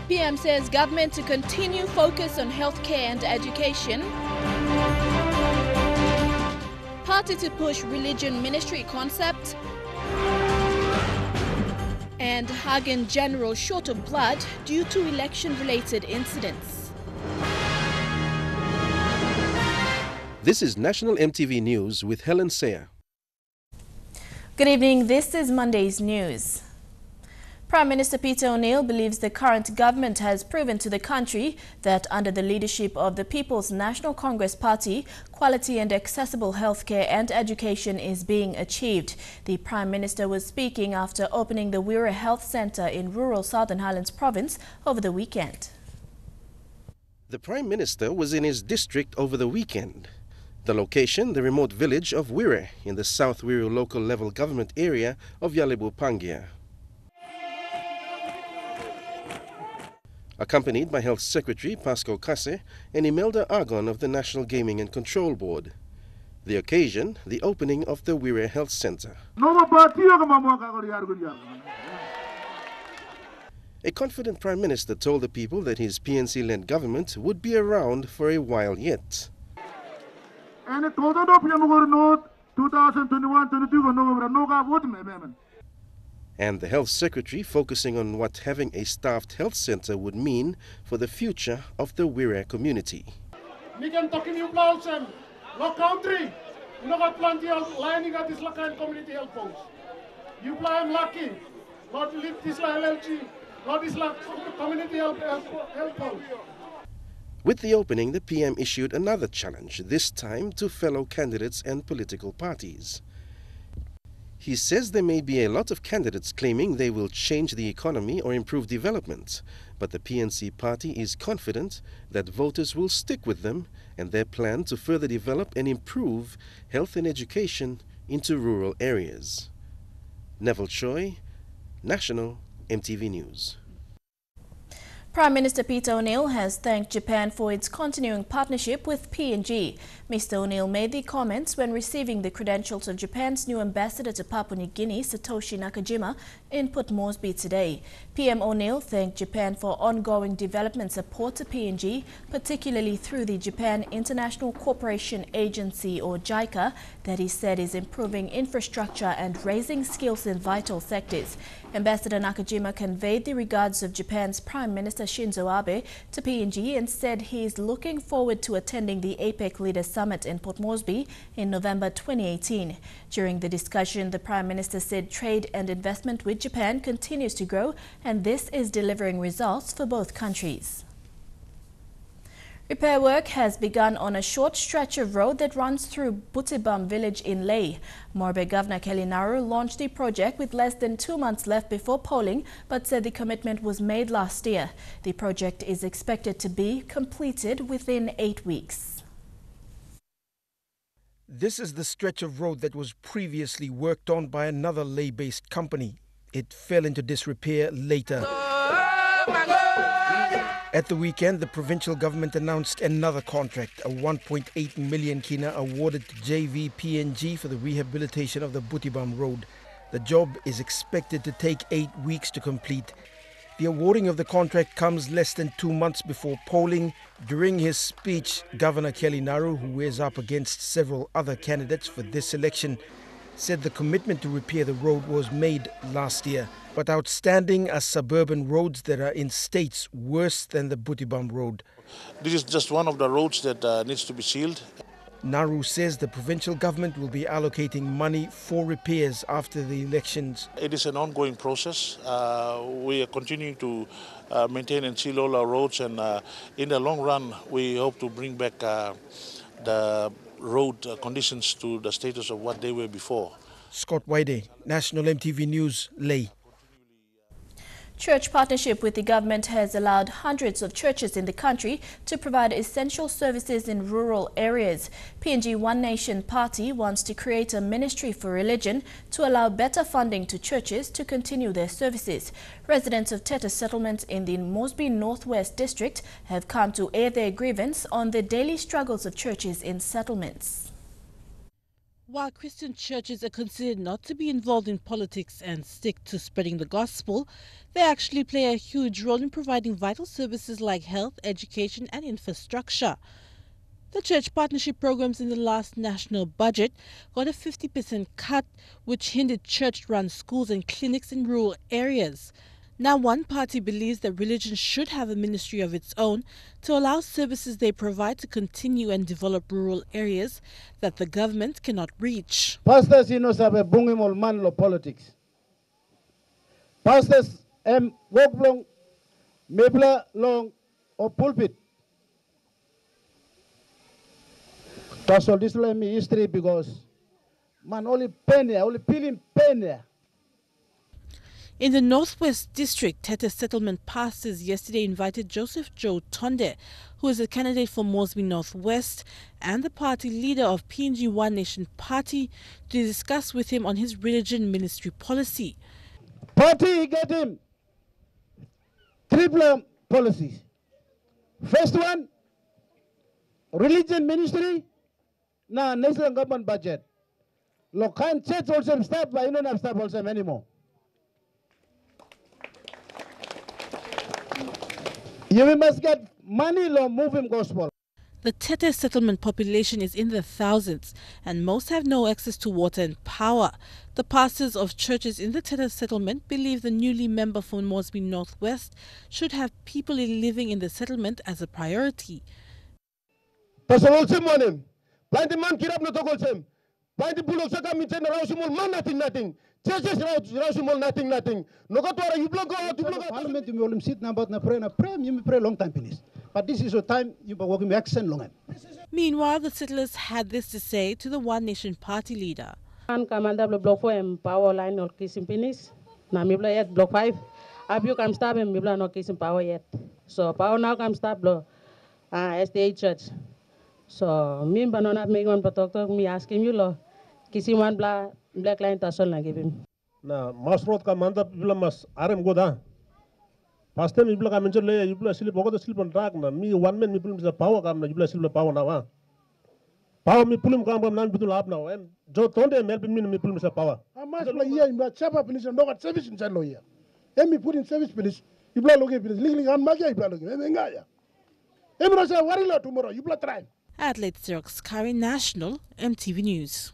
PM says government to continue focus on healthcare and education. Party to push religion ministry concept. And Hagen General short of blood due to election-related incidents. This is National MTV News with Helen Sayer. Good evening, this is Monday's news. Prime Minister Peter O'Neill believes the current government has proven to the country that under the leadership of the People's National Congress Party, quality and accessible healthcare and education is being achieved. The Prime Minister was speaking after opening the Wirra Health Centre in rural Southern Highlands Province over the weekend. The Prime Minister was in his district over the weekend. The location, the remote village of Wirra in the South Wirra local level government area of Yalibu Pangia. Accompanied by Health Secretary Pasco Kase and Imelda Argon of the National Gaming and Control Board. The occasion, the opening of the Wirra Health Centre. A confident Prime Minister told the people that his PNC-led government would be around for a while yet. And the Health Secretary focusing on what having a staffed health centre would mean for the future of the Wirra community. We can talk in you and no country, no got plenty of lining at this local community health post. You play am lucky, not live this LLG, not this community health post. With the opening, the PM issued another challenge, this time to fellow candidates and political parties. He says there may be a lot of candidates claiming they will change the economy or improve development, but the PNC party is confident that voters will stick with them and their plan to further develop and improve health and education into rural areas. Neville Choi, National MTV News. Prime Minister Peter O'Neill has thanked Japan for its continuing partnership with PNG. Mr. O'Neill made the comments when receiving the credentials of Japan's new ambassador to Papua New Guinea, Satoshi Nakajima, in Port Moresby today. PM O'Neill thanked Japan for ongoing development support to PNG, particularly through the Japan International Cooperation Agency, or JICA, that he said is improving infrastructure and raising skills in vital sectors. Ambassador Nakajima conveyed the regards of Japan's Prime Minister Shinzo Abe to PNG and said he is looking forward to attending the APEC Leaders Summit in Port Moresby in November 2018. During the discussion, the Prime Minister said trade and investment with Japan continues to grow, and this is delivering results for both countries. Repair work has begun on a short stretch of road that runs through Butibam village in Leh. Morbe Governor Kelly Naru launched the project with less than 2 months left before polling, but said the commitment was made last year. The project is expected to be completed within 8 weeks. This is the stretch of road that was previously worked on by another Leh-based company. It fell into disrepair later. At the weekend, the provincial government announced another contract, a 1.8 million kina awarded to JV PNG for the rehabilitation of the Butibam Road. The job is expected to take 8 weeks to complete. The awarding of the contract comes less than 2 months before polling. During his speech, Governor Kelly Naru, who wears up against several other candidates for this election, said the commitment to repair the road was made last year. But outstanding are suburban roads that are in states worse than the Butibam Road. This is just one of the roads that needs to be sealed. Naru says the provincial government will be allocating money for repairs after the elections. It is an ongoing process. We are continuing to maintain and seal all our roads, and in the long run we hope to bring back the road conditions to the status of what they were before. Scott Waide, National MTV News, Leh. Church partnership with the government has allowed hundreds of churches in the country to provide essential services in rural areas. PNG One Nation Party wants to create a ministry for religion to allow better funding to churches to continue their services. Residents of Teta settlements in the Moresby Northwest District have come to air their grievance on the daily struggles of churches in settlements. While Christian churches are considered not to be involved in politics and stick to spreading the gospel, they actually play a huge role in providing vital services like health, education and infrastructure. The church partnership programs in the last national budget got a 50% cut, which hindered church-run schools and clinics in rural areas. Now one party believes that religion should have a ministry of its own to allow services they provide to continue and develop rural areas that the government cannot reach. Pastors, sabe bungimol man lo politics. Pastors, work long, mebla long, or pulpit. That's all this let me history because man only penny, only peeling penny. In the Northwest District, Tete Settlement pastors yesterday invited Joseph Joe Tonde, who is a candidate for Moresby Northwest and the party leader of PNG One Nation Party, to discuss with him on his religion ministry policy. Party get him triple policies. First one, religion ministry, now national government budget. Local church also start, but you don't have start also anymore. You must get money to move him gospel. The Tete settlement population is in the thousands and most have no access to water and power. The pastors of churches in the Tete settlement believe the newly member for Moresby Northwest should have people living in the settlement as a priority. Nothing. Churches nothing. No go to you block Parliament you will sit now about na pray you pray long time please. But this is your time you be working action long. Meanwhile, the settlers had this to say to the One Nation Party leader. Commander block 4 and power line or kissing finish. Na mibla yet block 5. Abu come stop and mibla no kissing power yet. So power now come stop blow SDA church. So me banana make one talk me asking you lo kissing one black line tasol na give him. Na mas road ka manda bila mas arem goda. Past time ibla ka mention le ibla silip ogo silip on track na mi one man mi pulim sa power kam na ibla silip power na wa. Power mi pulim kam na bitul ap na en jo tonde mel mi pulim sa power. Amas la iya imba chapa finish no got service in chalo ya. Emi put in service finish ibla loge finish ling an magia ibla loge menga ya. Emi no say warila tomorrow ibla try. Adelaide Xerox Kari National EMTV News.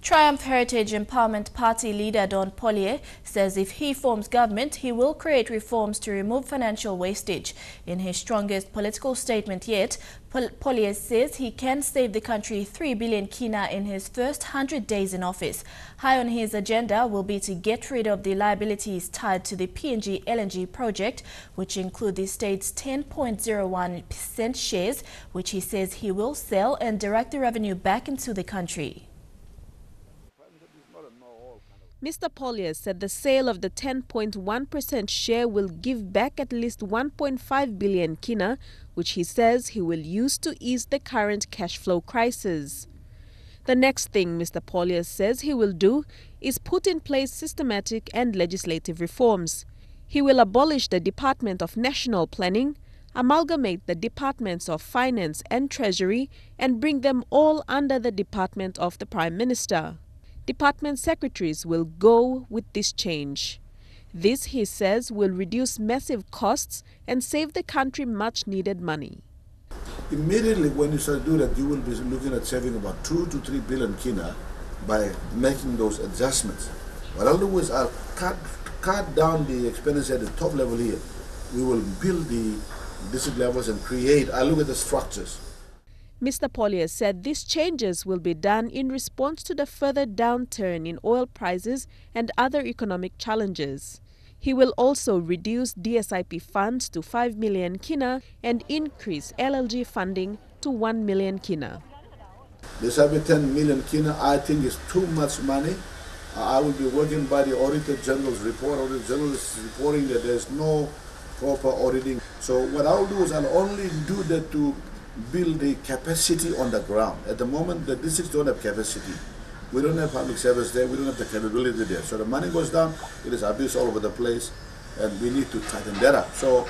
Triumph Heritage Empowerment Party leader Don Pollier says if he forms government, he will create reforms to remove financial wastage. In his strongest political statement yet, Pollier says he can save the country 3 billion kina in his first 100 days in office. High on his agenda will be to get rid of the liabilities tied to the PNG LNG project, which include the state's 10.01% shares, which he says he will sell and direct the revenue back into the country. Mr. Pollier said the sale of the 10.1% share will give back at least 1.5 billion kina, which he says he will use to ease the current cash flow crisis. The next thing Mr. Pollier says he will do is put in place systematic and legislative reforms. He will abolish the Department of National Planning, amalgamate the Departments of Finance and Treasury, and bring them all under the Department of the Prime Minister. Department secretaries will go with this change. This, he says, will reduce massive costs and save the country much needed money. Immediately when you start to do that, you will be looking at saving about 2 to 3 billion kina by making those adjustments. What I'll do is I'll cut down the expenditure at the top level here. We will build the district levels and I'll look at the structures. Mr. Pollier said these changes will be done in response to the further downturn in oil prices and other economic challenges. He will also reduce DSIP funds to 5 million kina and increase LLG funding to 1 million kina. DSIP 10 million kina I think is too much money. I will be working by the Auditor General's report. Auditor General is reporting that there's no proper auditing. So what I'll do is I'll only do that to build the capacity on the ground. At the moment, the districts don't have capacity. We don't have public service there, we don't have the capability there. So the money goes down, it is abused all over the place, and we need to tighten that up. So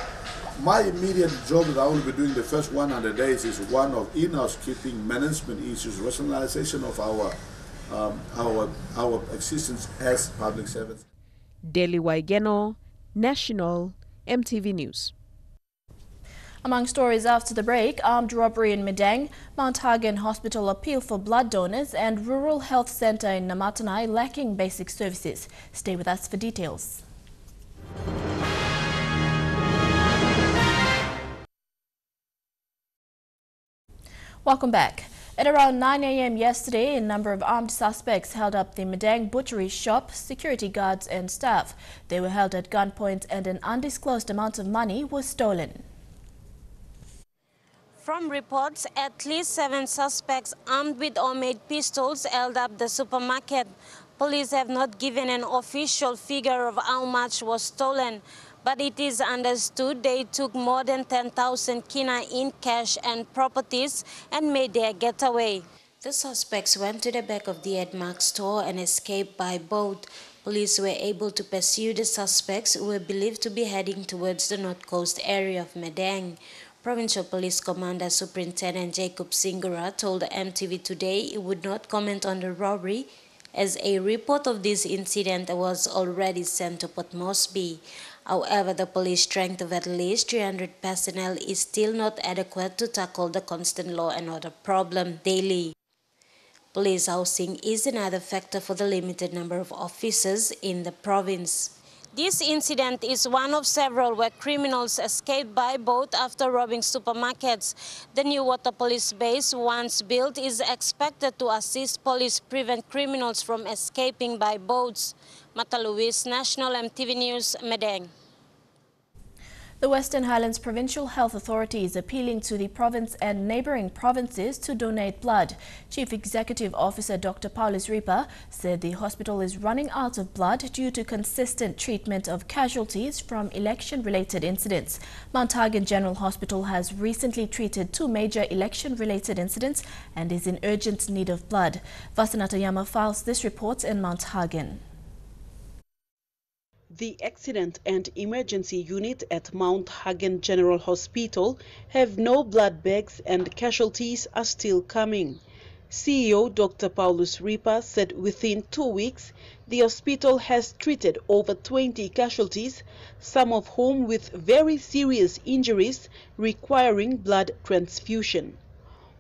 My immediate job that I will be doing the first 100 days is one of in-house keeping management issues, rationalization of our existence as public servants. Deli Waigeno, National, MTV News. Among stories after the break, armed robbery in Madang, Mt Hagen Hospital appeal for blood donors, and rural health centre in Namatanai lacking basic services. Stay with us for details. Welcome back. At around 9 a.m. yesterday, a number of armed suspects held up the Madang butchery shop, security guards and staff. They were held at gunpoint and an undisclosed amount of money was stolen. From reports, at least 7 suspects armed with homemade pistols held up the supermarket. Police have not given an official figure of how much was stolen, but it is understood they took more than 10,000 kina in cash and properties and made their getaway. The suspects went to the back of the Edmark store and escaped by boat. Police were able to pursue the suspects who were believed to be heading towards the north coast area of Madang. Provincial Police Commander Superintendent Jacob Singura told MTV today he would not comment on the robbery, as a report of this incident was already sent to Port Moresby. However, the police strength of at least 300 personnel is still not adequate to tackle the constant law and order problem daily. Police housing is another factor for the limited number of officers in the province. This incident is one of several where criminals escaped by boat after robbing supermarkets. The new water police base, once built, is expected to assist police prevent criminals from escaping by boats. Mata Luis, National MTV News, Madang. The Western Highlands Provincial Health Authority is appealing to the province and neighbouring provinces to donate blood. Chief Executive Officer Dr. Paulus Ripa said the hospital is running out of blood due to consistent treatment of casualties from election-related incidents. Mt Hagen General Hospital has recently treated 2 major election-related incidents and is in urgent need of blood. Vasanata Yama files this report in Mt Hagen. The Accident and Emergency Unit at Mt Hagen General Hospital have no blood bags and casualties are still coming. CEO Dr. Paulus Ripa said within 2 weeks, the hospital has treated over 20 casualties, some of whom with very serious injuries requiring blood transfusion.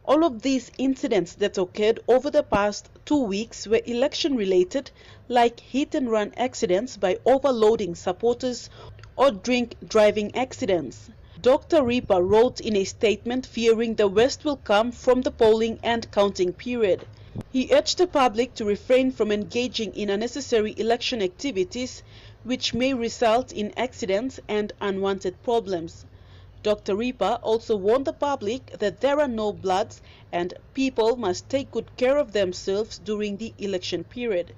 All of these incidents that occurred over the past 2 weeks were election-related, like hit-and-run accidents by overloading supporters or drink-driving accidents. Dr. Ripa wrote in a statement fearing the worst will come from the polling and counting period. He urged the public to refrain from engaging in unnecessary election activities, which may result in accidents and unwanted problems. Dr. Ripa also warned the public that there are no bloods and people must take good care of themselves during the election period.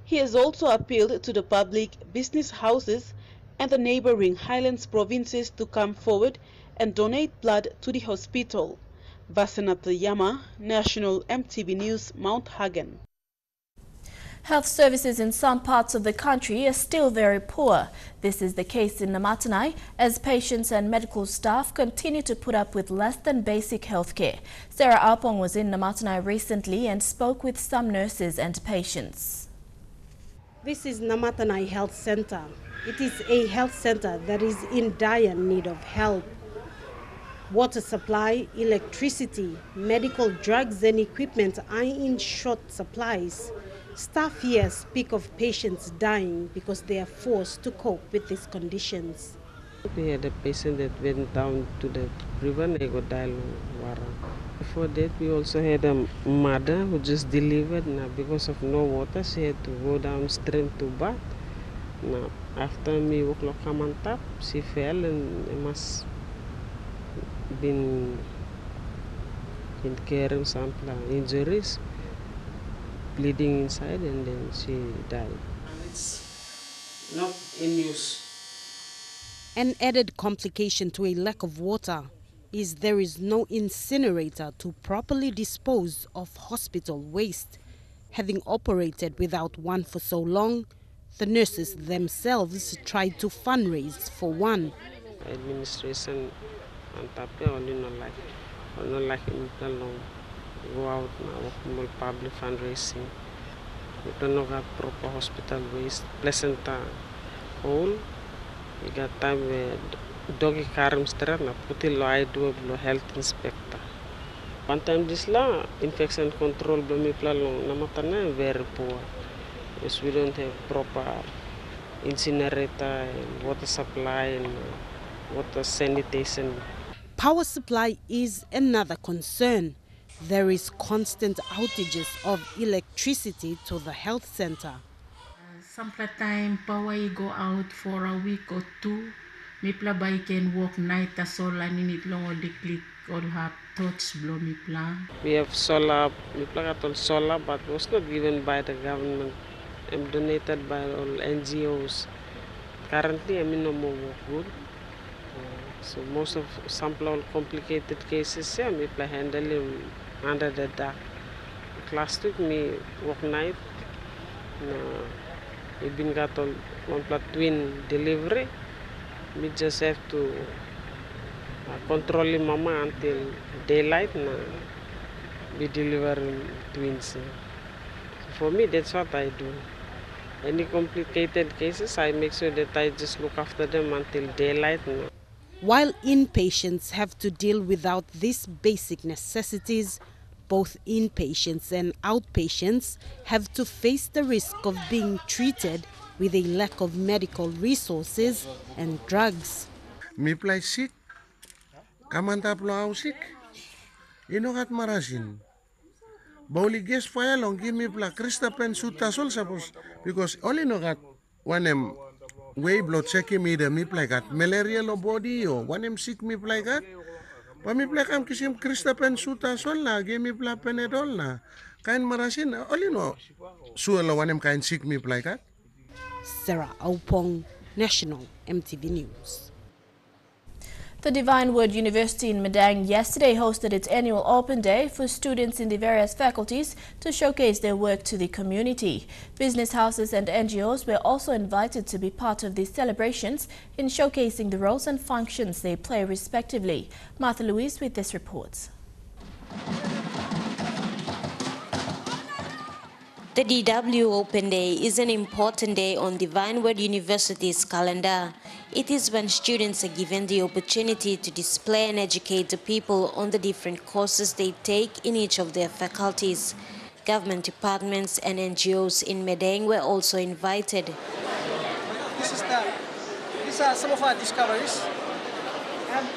He has also appealed to the public, business houses and the neighboring Highlands provinces to come forward and donate blood to the hospital. Vasanata Yama, National MTV News, Mt Hagen. Health services in some parts of the country are still very poor. This is the case in Namatanai as patients and medical staff continue to put up with less than basic health care. Sarah Alpong was in Namatanai recently and spoke with some nurses and patients. This is Namatanai Health Center. It is a health center that is in dire need of help. Water supply, electricity, medical drugs and equipment are in short supplies. Staff here speak of patients dying because they are forced to cope with these conditions. We had a patient that went down to the river and they got died. Before that, we also had a mother who just delivered. Now, because of no water, she had to go downstream to bath. Now, after me walk come on top, she fell and must been carrying some injuries, bleeding inside, and then she died. It's not in use. An added complication to a lack of water is there is no incinerator to properly dispose of hospital waste. Having operated without one for so long, the nurses themselves tried to fundraise for one. administration and tapi only no like in long go out now work more public fundraising. We don't have proper hospital waste, placenta hole. We got time where doggy carom straight na put it I do a health inspector. One time this la infection control blomi plalo namatana very poor. Because we don't have proper incinerator and water supply and water sanitation. Power supply is another concern. There is constant outages of electricity to the health center. Sometimes power go out for a week or two. Mipla by can work night as solar ninit long or the click or have touch blow mipla. We have solar, Mipla got all solar, but it was not given by the government. I'm donated by all NGOs. Currently, I'm in no more work good. So most of sample complicated cases, yeah, me play handle him under the dark. Last week me work night. We been got all one twin delivery. We just have to control mama until daylight. We deliver twins. For me, that's what I do. Any complicated cases, I make sure that I just look after them until daylight. While inpatients have to deal without these basic necessities, both inpatients and outpatients have to face the risk of being treated with a lack of medical resources and drugs. Me play sick, kamanta plo sick. Inogat marasin. Bauli guess fire long give me pla Krista pen suta sol suppose because only no got one way blood checking me the me play got malaria lo body or one sick me play got. But me play kam kisim Krista pen suta sol na give me pla penedol na. Kain marasin only no suelo one kain sick me play got. Sarah Aupong, National EMTV News. The Divine Word University in Madang yesterday hosted its annual open day for students in the various faculties to showcase their work to the community. Business houses and NGOs were also invited to be part of these celebrations in showcasing the roles and functions they play respectively. Martha Louise with this report. The DW Open Day is an important day on Divine Word University's calendar. It is when students are given the opportunity to display and educate the people on the different courses they take in each of their faculties. Government departments and NGOs in Madang were also invited. These are some of our discoveries. And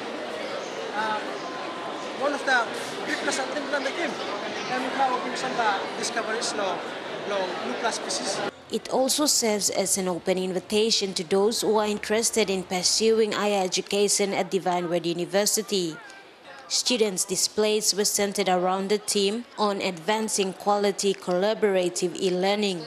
one of the people in the game. And we have some discoveries now. It also serves as an open invitation to those who are interested in pursuing higher education at Divine Word University. Students' displays were centered around the theme on advancing quality collaborative e-learning.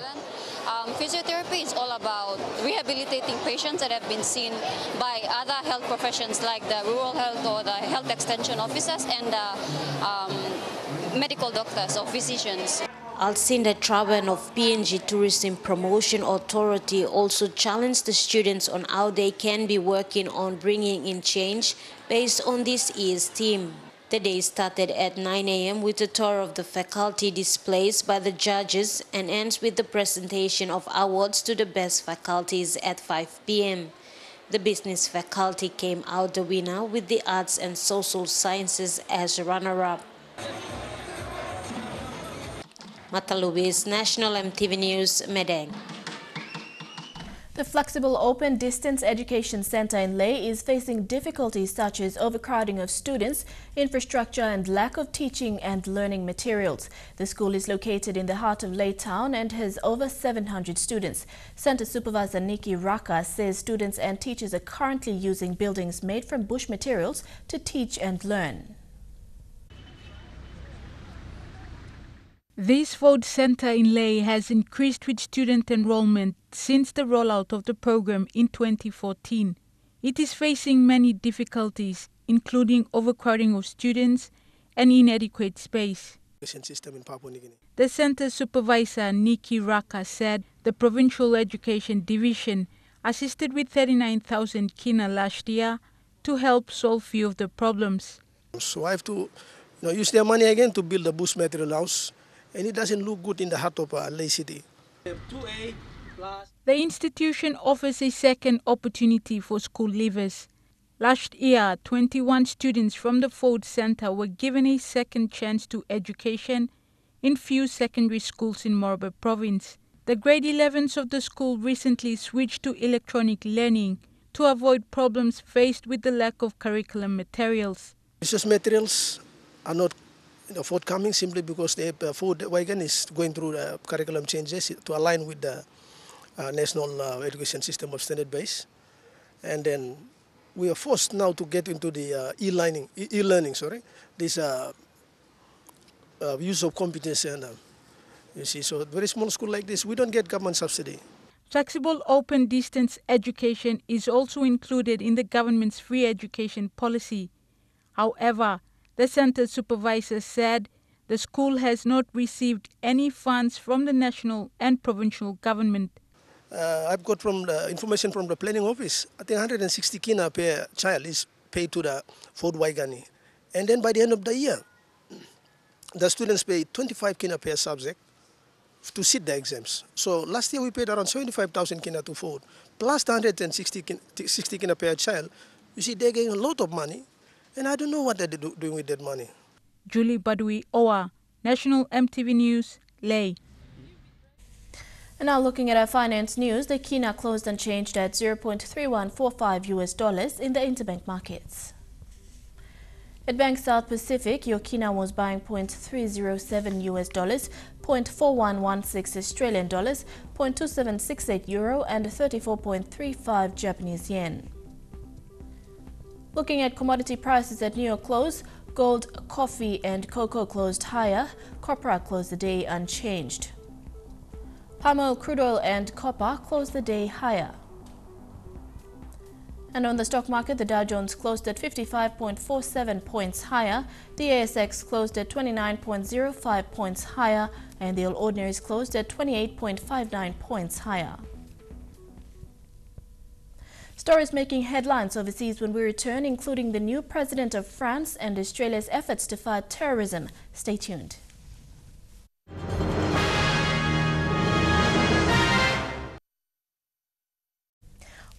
Physiotherapy is all about rehabilitating patients that have been seen by other health professions like the rural health or the health extension officers and the medical doctors or physicians. Alcinda Traban of PNG Tourism Promotion Authority also challenged the students on how they can be working on bringing in change based on this year's theme. The day started at 9 a.m. with a tour of the faculty displays by the judges and ends with the presentation of awards to the best faculties at 5 p.m. The business faculty came out the winner with the arts and social sciences as runner-up. Martha Louise, National EMTV News, Madang. The Flexible Open Distance Education Center in Leh is facing difficulties such as overcrowding of students, infrastructure and lack of teaching and learning materials. The school is located in the heart of Leh town and has over 700 students. Center Supervisor Nikki Raka says students and teachers are currently using buildings made from bush materials to teach and learn. This food center in Leh has increased with student enrollment since the rollout of the program in 2014. It is facing many difficulties, including overcrowding of students and inadequate space. System in Papua New Guinea. The center supervisor, Nikki Raka, said the Provincial Education Division assisted with 39,000 kina last year to help solve few of the problems. So I have to use their money again to build a bush material house, and it doesn't look good in the heart of Leh City. The institution offers a second opportunity for school leavers. Last year, 21 students from the Ford Center were given a second chance to education in few secondary schools in Morbe province. The grade 11s of the school recently switched to electronic learning to avoid problems faced with the lack of curriculum materials. Resource materials are not forthcoming simply because the Ford wagon is going through the curriculum changes to align with the national education system of standard base. And then we are forced now to get into the e-learning, this use of computers. And you see, so very small school like this, we don't get government subsidy. Flexible open distance education is also included in the government's free education policy. However, the center supervisor said the school has not received any funds from the national and provincial government. I've got from the information from the planning office, I think 160 kina per child is paid to the Ford Waigani. And then by the end of the year, the students pay 25 kina per subject to sit the exams. So last year we paid around 75,000 kina to Ford, plus 160 kina per child. You see, they're getting a lot of money, and I don't know what they're doing with that money. Julie Badui Owa, National MTV News, Leh. And now looking at our finance news, the kina closed unchanged at $0.3145 in the interbank markets. At Bank South Pacific, your kina was buying $0.307 $0.4116 Australian dollars, €0.2768 euro, and 34.35 Japanese yen. Looking at commodity prices at New York close, gold, coffee, and cocoa closed higher. Copra closed the day unchanged. Palm oil, crude oil, and copper closed the day higher. And on the stock market, the Dow Jones closed at 55.47 points higher, the ASX closed at 29.05 points higher, and the All Ordinaries closed at 28.59 points higher. Stories making headlines overseas when we return, including the new president of France and Australia's efforts to fight terrorism. Stay tuned.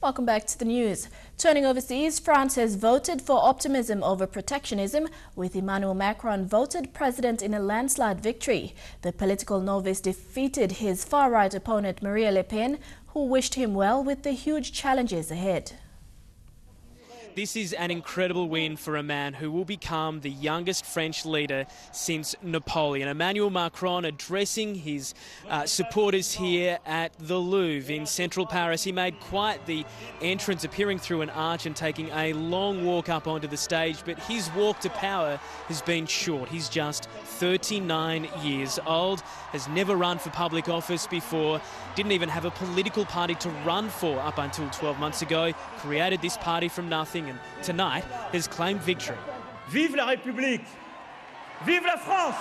Welcome back to the news. Turning overseas, France has voted for optimism over protectionism, with Emmanuel Macron voted president in a landslide victory. The political novice defeated his far-right opponent Marine Le Pen, who wished him well with the huge challenges ahead. This is an incredible win for a man who will become the youngest French leader since Napoleon. Emmanuel Macron addressing his supporters here at the Louvre in central Paris. He made quite the entrance, appearing through an arch and taking a long walk up onto the stage, but his walk to power has been short. He's just 39 years old, has never run for public office before, didn't even have a political party to run for up until 12 months ago, created this party from nothing, and tonight has claimed victory. Vive la République! Vive la France!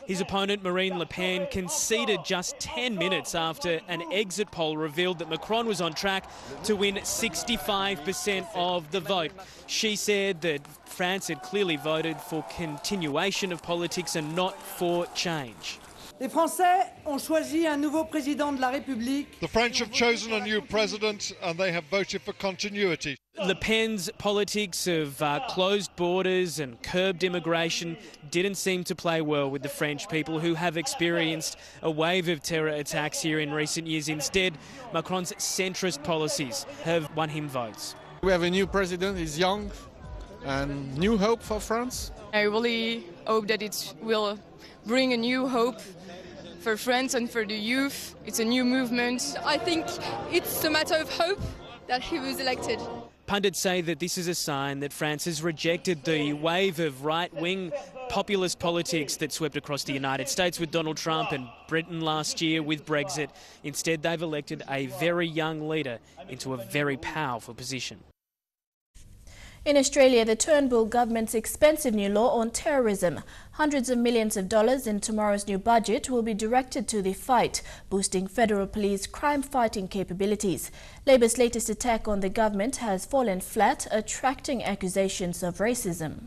His opponent, Marine Le Pen, conceded just 10 minutes after an exit poll revealed that Macron was on track to win 65% of the vote. She said that France had clearly voted for continuation of politics and not for change. Les Français ont choisi un nouveau président de la République. The French have chosen a new president and they have voted for continuity. Le Pen's politics of closed borders and curbed immigration didn't seem to play well with the French people, who have experienced a wave of terror attacks here in recent years. Instead, Macron's centrist policies have won him votes. We have a new president, he's young, and new hope for France. I really hope that it will bring a new hope for France and for the youth. It's a new movement. I think it's a matter of hope that he was elected. Pundits say that this is a sign that France has rejected the wave of right-wing populist politics that swept across the United States with Donald Trump and Britain last year with Brexit. Instead, they've elected a very young leader into a very powerful position. In Australia, the Turnbull government's expensive new law on terrorism. Hundreds of millions of dollars in tomorrow's new budget will be directed to the fight, boosting federal police crime-fighting capabilities. Labor's latest attack on the government has fallen flat, attracting accusations of racism.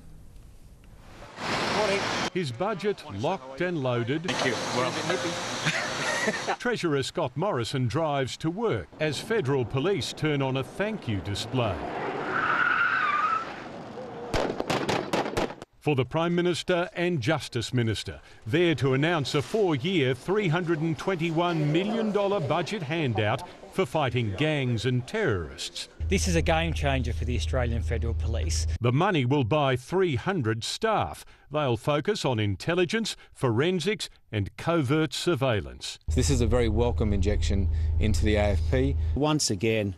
His budget locked and loaded. Thank you. Well. Treasurer Scott Morrison drives to work as federal police turn on a thank you display. For the Prime Minister and Justice Minister, there to announce a 4-year $321 million budget handout for fighting gangs and terrorists. This is a game changer for the Australian Federal Police. The money will buy 300 staff. They'll focus on intelligence, forensics and covert surveillance. This is a very welcome injection into the AFP. Once again,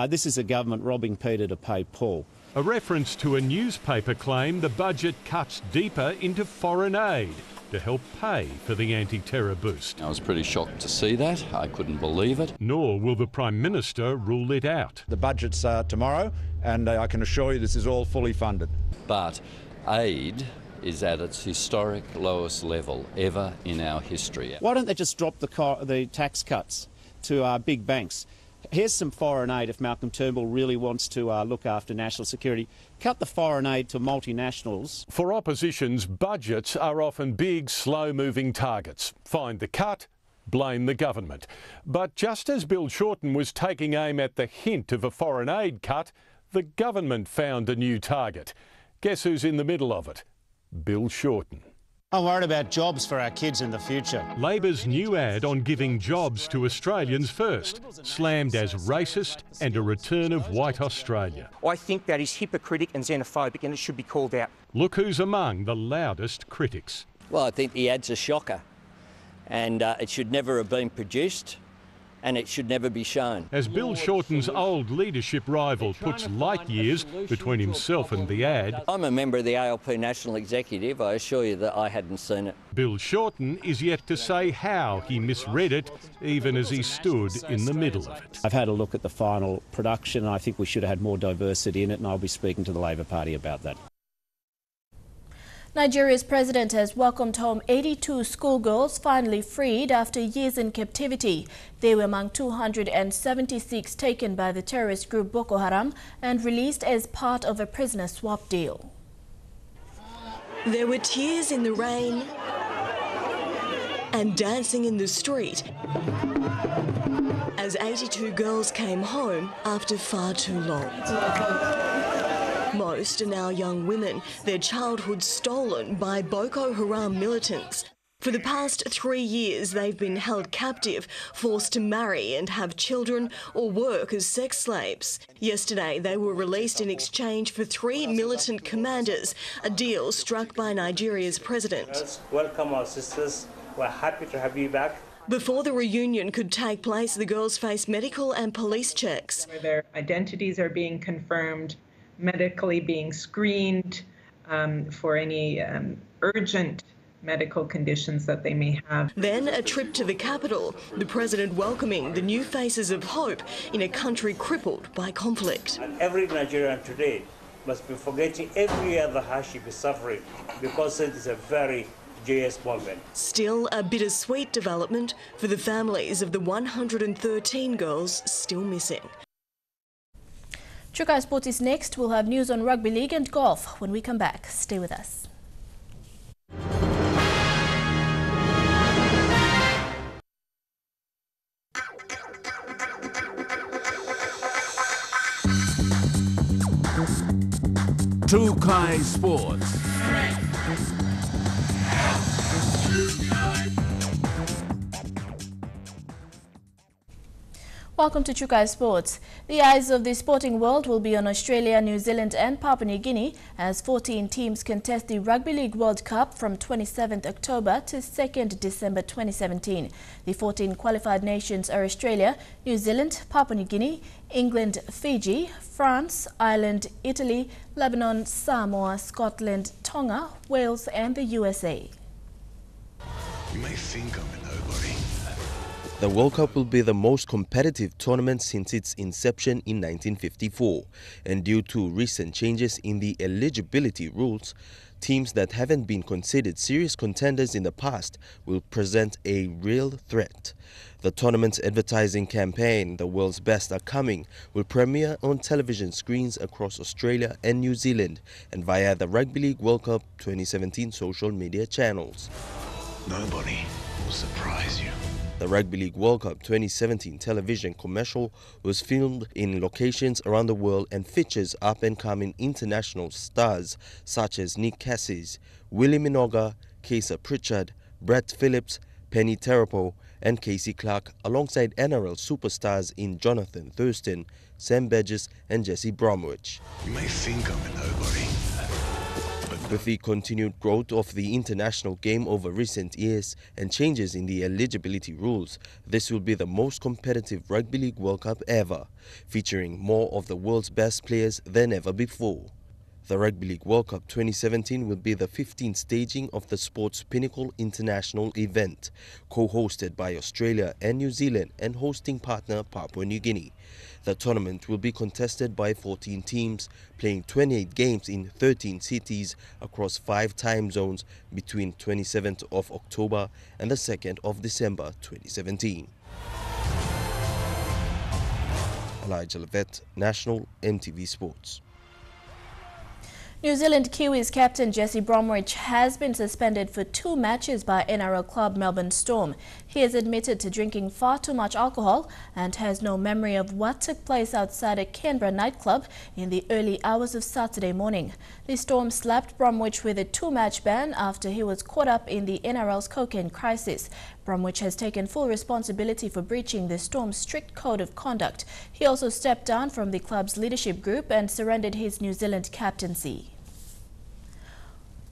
this is a government robbing Peter to pay Paul. A reference to a newspaper claim the budget cuts deeper into foreign aid to help pay for the anti-terror boost. I was pretty shocked to see that. I couldn't believe it. Nor will the Prime Minister rule it out. The budget's tomorrow, and I can assure you this is all fully funded. But aid is at its historic lowest level ever in our history. Why don't they just drop the tax cuts to big banks? Here's some foreign aid if Malcolm Turnbull really wants to look after national security. Cut the foreign aid to multinationals. For oppositions, budgets are often big, slow-moving targets. Find the cut, blame the government. But just as Bill Shorten was taking aim at the hint of a foreign aid cut, the government found a new target. Guess who's in the middle of it? Bill Shorten. I'm worried about jobs for our kids in the future. Labor's new ad on giving jobs to Australians first, slammed as racist and a return of white Australia. I think that is hypocritic and xenophobic and it should be called out. Look who's among the loudest critics. Well, I think the ad's a shocker and it should never have been produced and it should never be shown. As Bill Shorten's old leadership rival puts light years between himself and the ad. I'm a member of the ALP National Executive. I assure you that I hadn't seen it. Bill Shorten is yet to say how he misread it, even as he stood in the middle of it. I've had a look at the final production and I think we should have had more diversity in it, and I'll be speaking to the Labor Party about that. Nigeria's president has welcomed home 82 schoolgirls finally freed after years in captivity. They were among 276 taken by the terrorist group Boko Haram and released as part of a prisoner swap deal. There were tears in the rain and dancing in the street as 82 girls came home after far too long. Most are now young women, their childhood stolen by Boko Haram militants. For the past 3 years, they've been held captive, forced to marry and have children or work as sex slaves. Yesterday, they were released in exchange for 3 militant commanders, a deal struck by Nigeria's president. Welcome our sisters. We're happy to have you back. Before the reunion could take place, the girls faced medical and police checks. Their identities are being confirmed, medically being screened for any urgent medical conditions that they may have. Then a trip to the capital, the president welcoming the new faces of hope in a country crippled by conflict. And every Nigerian today must be forgetting every other hardship is suffering because it is a very joyous moment. Still a bittersweet development for the families of the 113 girls still missing. Chukai Sports is next. We'll have news on rugby league and golf when we come back. Stay with us. Chukai Sports. Welcome to Chukai Sports. The eyes of the sporting world will be on Australia, New Zealand and Papua New Guinea as 14 teams contest the Rugby League World Cup from 27th October to 2nd December 2017. The 14 qualified nations are Australia, New Zealand, Papua New Guinea, England, Fiji, France, Ireland, Italy, Lebanon, Samoa, Scotland, Tonga, Wales and the USA. You may think I'm a nobody, The World Cup will be the most competitive tournament since its inception in 1954, and due to recent changes in the eligibility rules, teams that haven't been considered serious contenders in the past will present a real threat. The tournament's advertising campaign, The World's Best Are Coming, will premiere on television screens across Australia and New Zealand and via the Rugby League World Cup 2017 social media channels. Nobody will surprise you. The Rugby League World Cup 2017 television commercial was filmed in locations around the world and features up-and-coming international stars such as Nick Cassis, Willie Minogue, Kesa Pritchard, Brett Phillips, Penny Tarapo and Casey Clark, alongside NRL superstars in Jonathan Thurston, Sam Burgess and Jesse Bromwich. You may think I'm a nobody. With the continued growth of the international game over recent years and changes in the eligibility rules, this will be the most competitive Rugby League World Cup ever, featuring more of the world's best players than ever before. The Rugby League World Cup 2017 will be the 15th staging of the sport's pinnacle international event, co-hosted by Australia and New Zealand and hosting partner Papua New Guinea. The tournament will be contested by 14 teams, playing 28 games in 13 cities across 5 time zones between 27th of October and the 2nd of December 2017. Elijah Levet, National EMTV Sports. New Zealand Kiwis captain Jesse Bromwich has been suspended for 2 matches by NRL club Melbourne Storm. He has admitted to drinking far too much alcohol and has no memory of what took place outside a Canberra nightclub in the early hours of Saturday morning. The Storm slapped Bromwich with a 2-match ban after he was caught up in the NRL's cocaine crisis. Bromwich has taken full responsibility for breaching the Storm's strict code of conduct. He also stepped down from the club's leadership group and surrendered his New Zealand captaincy.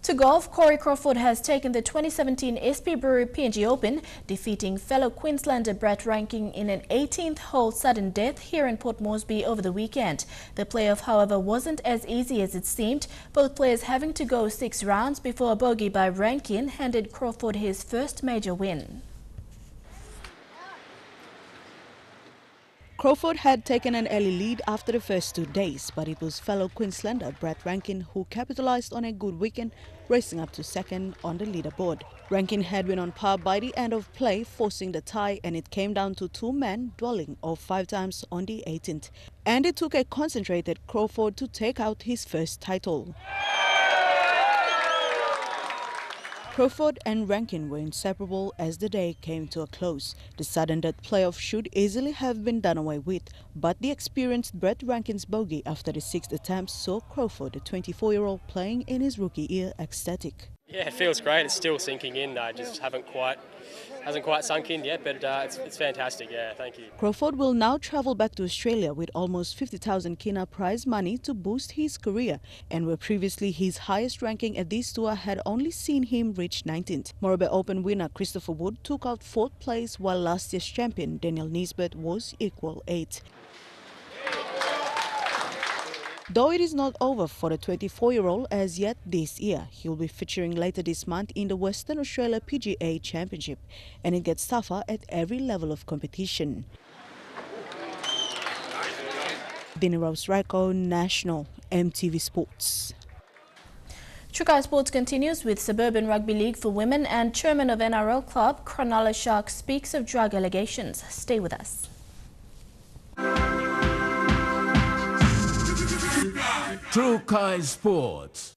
To golf, Corey Crawford has taken the 2017 SP Brewery PNG Open, defeating fellow Queenslander Brett Rankin in an 18th-hole sudden death here in Port Moresby over the weekend. The playoff, however, wasn't as easy as it seemed, both players having to go 6 rounds before a bogey by Rankin handed Crawford his first major win. Crawford had taken an early lead after the first 2 days, but it was fellow Queenslander Brett Rankin who capitalized on a good weekend, racing up to 2nd on the leaderboard. Rankin had been on par by the end of play, forcing the tie, and it came down to 2 men dwelling off 5 times on the 18th. And it took a concentrated Crawford to take out his first title. Crawford and Rankin were inseparable as the day came to a close. The sudden death playoff should easily have been done away with, but the experienced Brett Rankin's bogey after the 6th attempt saw Crawford, the 24-year-old, playing in his rookie year, ecstatic. Yeah, it feels great. It's still sinking in. I just hasn't quite sunk in yet, but it's fantastic. Yeah, thank you. Crawford will now travel back to Australia with almost 50,000 Kina prize money to boost his career, and where previously his highest ranking at this tour had only seen him reach 19th. Moribe Open winner Christopher Wood took out 4th place, while last year's champion Daniel Nisbet was equal 8th. Though it is not over for the 24-year-old as yet this year, he will be featuring later this month in the Western Australia PGA Championship, and it gets tougher at every level of competition. Dini Rose Raiko, National EMTV Sports. Trukai Sports continues with Suburban Rugby League for Women, and chairman of NRL club Cronulla Sharks speaks of drug allegations. Stay with us. Trukai Sports.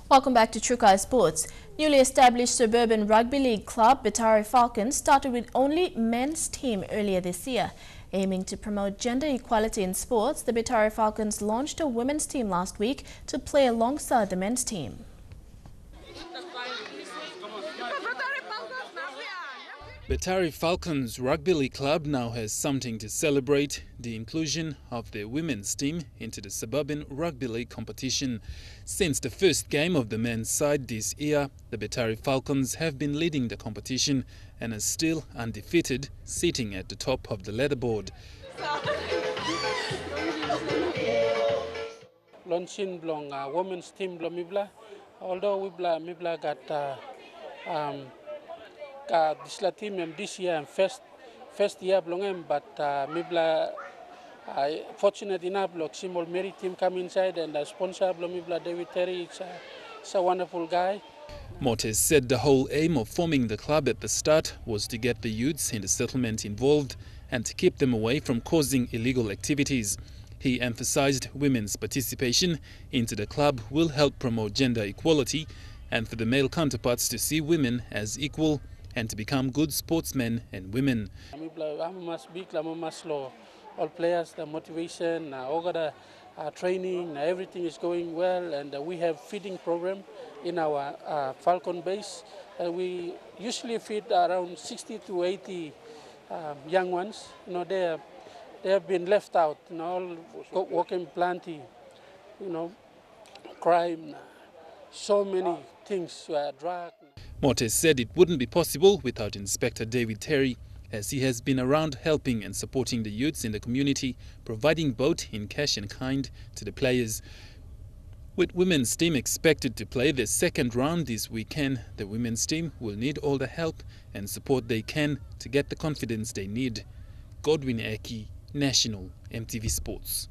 Welcome back to Trukai Sports. Newly established Suburban Rugby League club Batari Falcons started with only men's team earlier this year. Aiming to promote gender equality in sports, the Batari Falcons launched a women's team last week to play alongside the men's team. Batari Falcons Rugby League Club now has something to celebrate: the inclusion of their women's team into the Suburban Rugby League competition. Since the first game of the men's side this year, the Batari Falcons have been leading the competition and are still undefeated, sitting at the top of the leaderboard. Launching belong women's team mibla, although mibla got this team this year and first year belong but mibla fortunate enough look Simol Mary team come inside and the sponsor mibla David Terry it's a wonderful guy. Mortes said the whole aim of forming the club at the start was to get the youths in the settlement involved and to keep them away from causing illegal activities. He emphasized women's participation into the club will help promote gender equality and for the male counterparts to see women as equal and to become good sportsmen and women. All players, the motivation, all the training, everything is going well, and we have feeding program in our Falcon base. We usually feed around 60 to 80 young ones. You know, they have been left out. You know, all working plenty. You know, crime, so many things, drug. Mortes said it wouldn't be possible without Inspector David Terry, as he has been around helping and supporting the youths in the community, providing both in cash and kind to the players. With women's team expected to play their second round this weekend, the women's team will need all the help and support they can to get the confidence they need. Godwin Eki, National, EMTV Sports.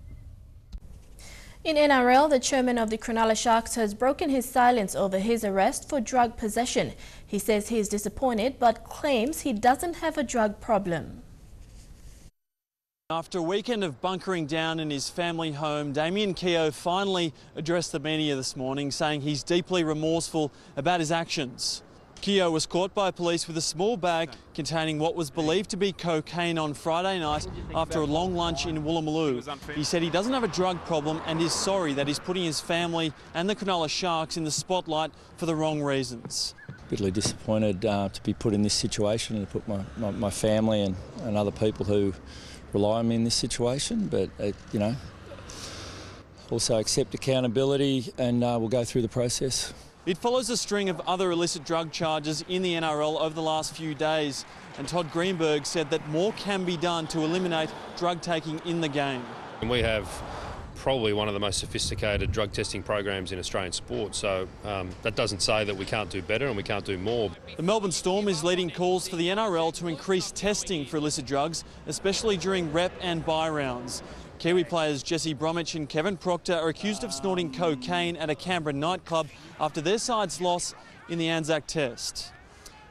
In NRL, the chairman of the Cronulla Sharks has broken his silence over his arrest for drug possession. He says he is disappointed but claims he doesn't have a drug problem. After a weekend of bunkering down in his family home, Damien Keogh finally addressed the media this morning, saying he's deeply remorseful about his actions. Keogh was caught by police with a small bag containing what was believed to be cocaine on Friday night after a long lunch in Woolloomooloo. He said he doesn't have a drug problem and is sorry that he's putting his family and the Cronulla Sharks in the spotlight for the wrong reasons. Bitterly disappointed to be put in this situation and to put my family and other people who rely on me in this situation, but you know, also accept accountability and we'll go through the process. It follows a string of other illicit drug charges in the NRL over the last few days, and Todd Greenberg said that more can be done to eliminate drug taking in the game. And we have probably one of the most sophisticated drug testing programs in Australian sport, so that doesn't say that we can't do better and we can't do more. The Melbourne Storm is leading calls for the NRL to increase testing for illicit drugs, especially during rep and bye rounds. Kiwi players Jesse Bromwich and Kevin Proctor are accused of snorting cocaine at a Canberra nightclub after their side's loss in the Anzac Test.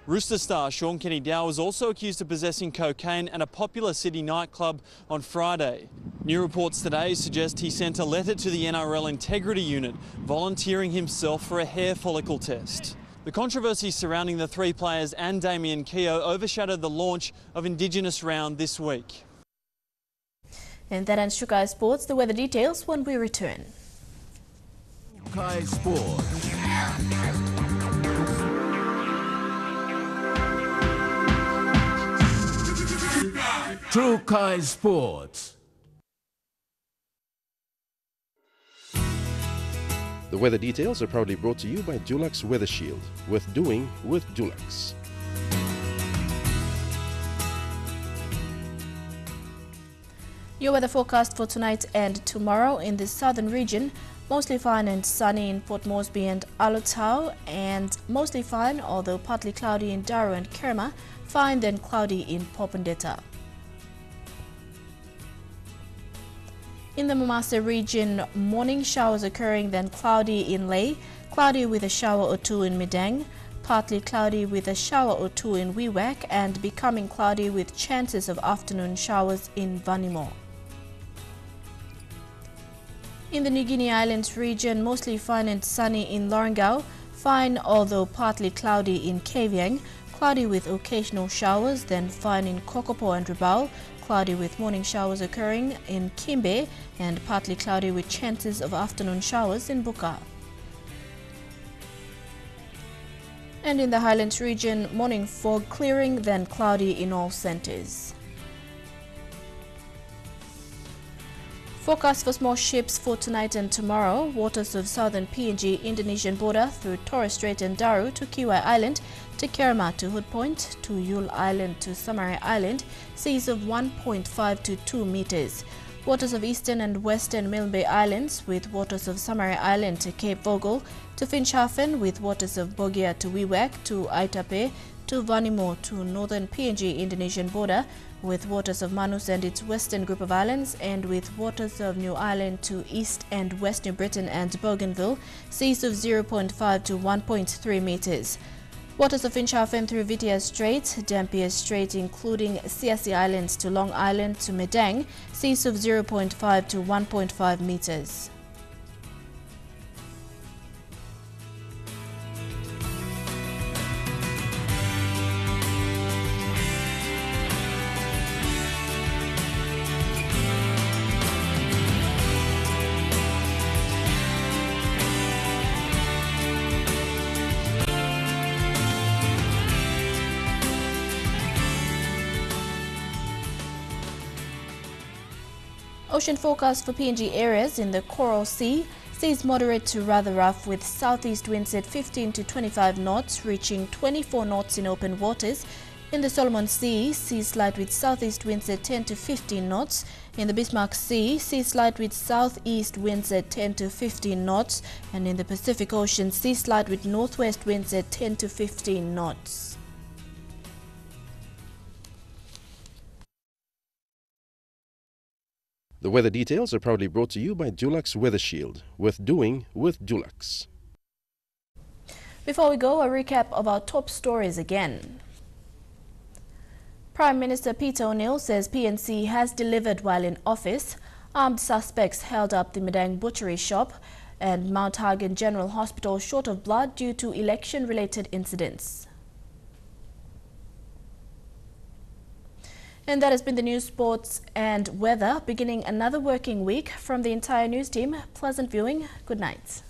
Rooster star Sean Kenny-Dow was also accused of possessing cocaine at a popular Sydney nightclub on Friday. New reports today suggest he sent a letter to the NRL Integrity Unit volunteering himself for a hair follicle test. The controversy surrounding the three players and Damien Keogh overshadowed the launch of Indigenous Round this week. And that ends Shukai Sports. The weather details when we return. Shukai Sports. Shukai Sports. The weather details are proudly brought to you by Dulux Weather Shield. Worth doing with Dulux. Your weather forecast for tonight and tomorrow in the southern region: mostly fine and sunny in Port Moresby and Alotau, and mostly fine although partly cloudy in Daru and Kerma, fine then cloudy in Popondetta. In the Mamasa region, morning showers occurring then cloudy in Lae, cloudy with a shower or two in Madang, partly cloudy with a shower or two in Wewak, and becoming cloudy with chances of afternoon showers in Vanimo. In the New Guinea Islands region, mostly fine and sunny in Lorengau, fine although partly cloudy in Kavieng, cloudy with occasional showers, then fine in Kokopo and Rabaul, cloudy with morning showers occurring in Kimbe, and partly cloudy with chances of afternoon showers in Buka. And in the Highlands region, morning fog clearing, then cloudy in all centres. Forecast for small ships for tonight and tomorrow: waters of southern PNG Indonesian border through Torres Strait and Daru to Kiwai Island, to Kerma to Hood Point, to Yule Island to Samarai Island, seas of 1.5 to 2 meters. Waters of eastern and western Milne Bay Islands, with waters of Samarai Island to Cape Vogel, to Finschhafen, with waters of Bogia to Wewak, to Aitape, to Vanimo to northern PNG Indonesian border, with waters of Manus and its western group of islands, and with waters of New Ireland to east and west New Britain and Bougainville, seas of 0.5 to 1.3 meters. Waters of Finch Haven through Vitia Strait, Dampier Strait including Siasi Islands to Long Island to Madang, seas of 0.5 to 1.5 meters. Ocean forecast for PNG areas in the Coral Sea. Seas moderate to rather rough with southeast winds at 15 to 25 knots, reaching 24 knots in open waters. In the Solomon Sea, seas light with southeast winds at 10 to 15 knots. In the Bismarck Sea, seas light with southeast winds at 10 to 15 knots. And in the Pacific Ocean, seas light with northwest winds at 10 to 15 knots. The weather details are proudly brought to you by Dulux Weather Shield. Worth doing with Dulux. Before we go, a recap of our top stories again. Prime Minister Peter O'Neill says PNC has delivered while in office. Armed suspects held up the Madang butchery shop and Mt Hagen General Hospital short of blood due to election-related incidents. And that has been the news, sports and weather. Beginning another working week from the entire news team. Pleasant viewing. Good night.